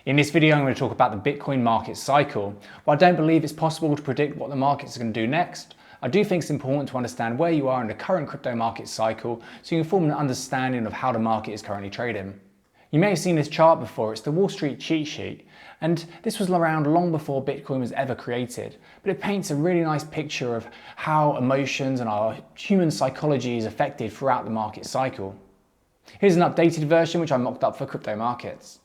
In this video, I'm going to talk about the Bitcoin market cycle. While I don't believe it's possible to predict what the markets are going to do next, I do think it's important to understand where you are in the current crypto market cycle so you can form an understanding of how the market is currently trading. You may have seen this chart before. It's the Wall Street cheat sheet, and this was around long before Bitcoin was ever created, but it paints a really nice picture of how emotions and our human psychology is affected throughout the market cycle. Here's an updated version which I mocked up for crypto markets.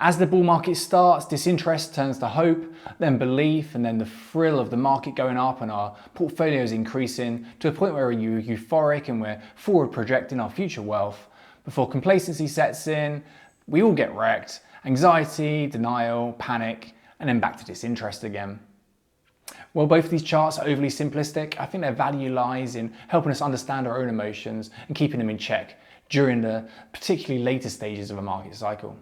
As the bull market starts, disinterest turns to hope, then belief, and then the thrill of the market going up and our portfolios increasing to a point where we're euphoric and we're forward projecting our future wealth. Before complacency sets in, we all get wrecked, anxiety, denial, panic, and then back to disinterest again. While both of these charts are overly simplistic, I think their value lies in helping us understand our own emotions and keeping them in check during the particularly later stages of a market cycle.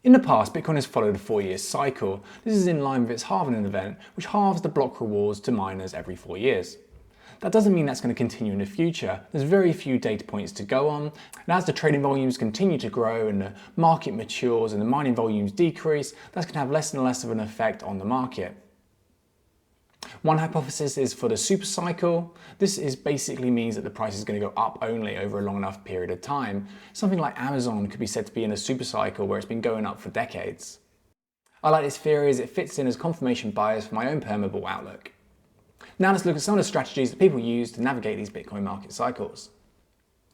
In the past, Bitcoin has followed a 4-year cycle. This is in line with its halving event, which halves the block rewards to miners every 4 years. That doesn't mean that's going to continue in the future. There's very few data points to go on, and as the trading volumes continue to grow and the market matures and the mining volumes decrease, that's going to have less and less of an effect on the market. One hypothesis is for the super cycle. This basically means that the price is going to go up only over a long enough period of time. Something like Amazon could be said to be in a super cycle where it's been going up for decades. I like this theory as it fits in as confirmation bias for my own permeable outlook. Now let's look at some of the strategies that people use to navigate these Bitcoin market cycles.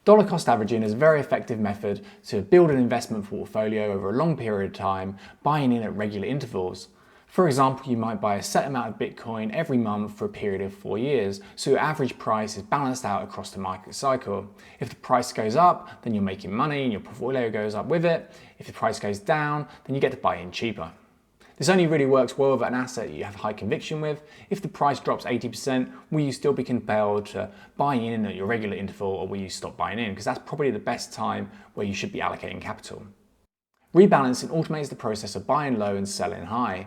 Dollar cost averaging is a very effective method to build an investment portfolio over a long period of time, buying in at regular intervals. For example, you might buy a set amount of Bitcoin every month for a period of 4 years, so your average price is balanced out across the market cycle. If the price goes up, then you're making money and your portfolio goes up with it. If the price goes down, then you get to buy in cheaper. This only really works well with an asset you have high conviction with. If the price drops 80%, will you still be compelled to buy in at your regular interval, or will you stop buying in? Because that's probably the best time where you should be allocating capital. Rebalancing automates the process of buying low and selling high.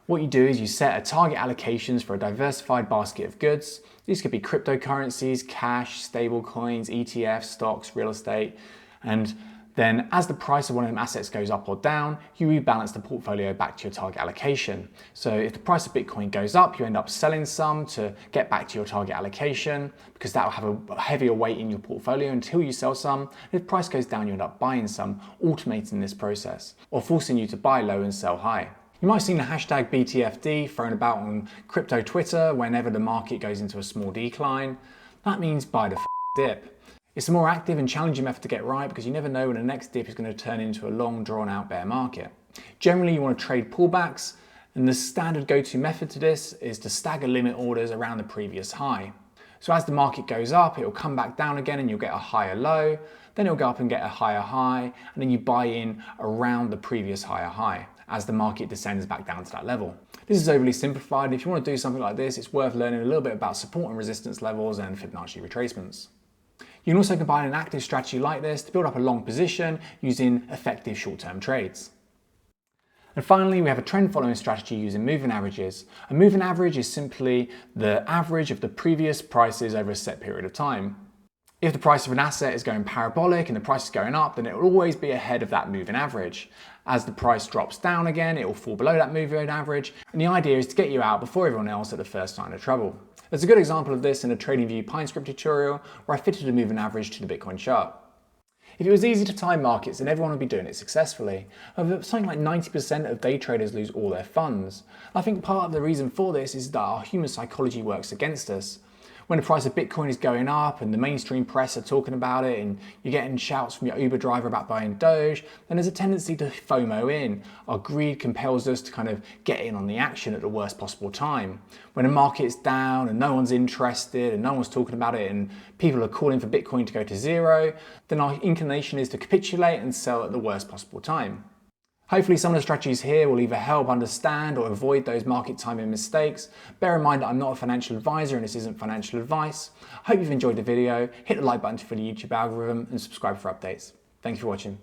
What you do is you set a target allocations for a diversified basket of goods. These could be cryptocurrencies, cash, stablecoins, ETFs, stocks, real estate, and then as the price of one of them assets goes up or down, you rebalance the portfolio back to your target allocation. So if the price of Bitcoin goes up, you end up selling some to get back to your target allocation because that will have a heavier weight in your portfolio until you sell some. And if the price goes down, you end up buying some, automating this process or forcing you to buy low and sell high. You might have seen the hashtag BTFD thrown about on crypto Twitter whenever the market goes into a small decline. That means buy the dip. It's a more active and challenging method to get right because you never know when the next dip is going to turn into a long drawn out bear market. Generally, you want to trade pullbacks, and the standard go-to method to this is to stagger limit orders around the previous high. So as the market goes up, it will come back down again and you'll get a higher low, then it'll go up and get a higher high, and then you buy in around the previous higher high as the market descends back down to that level. This is overly simplified. If you want to do something like this, it's worth learning a little bit about support and resistance levels and Fibonacci retracements. You can also combine an active strategy like this to build up a long position using effective short-term trades. And finally, we have a trend following strategy using moving averages. A moving average is simply the average of the previous prices over a set period of time. If the price of an asset is going parabolic and the price is going up, then it will always be ahead of that moving average. As the price drops down again, it will fall below that moving average. And the idea is to get you out before everyone else at the first sign of trouble. There's a good example of this in a TradingView PineScript tutorial where I fitted a moving average to the Bitcoin chart. If it was easy to time markets, then everyone would be doing it successfully. However, something like 90% of day traders lose all their funds. I think part of the reason for this is that our human psychology works against us. When the price of Bitcoin is going up and the mainstream press are talking about it and you're getting shouts from your Uber driver about buying Doge, then there's a tendency to FOMO in. Our greed compels us to kind of get in on the action at the worst possible time. When the market's down and no one's interested and no one's talking about it and people are calling for Bitcoin to go to zero, then our inclination is to capitulate and sell at the worst possible time. Hopefully some of the strategies here will either help understand or avoid those market timing mistakes. Bear in mind that I'm not a financial advisor and this isn't financial advice. I hope you've enjoyed the video. Hit the like button for the YouTube algorithm and subscribe for updates. Thanks for watching.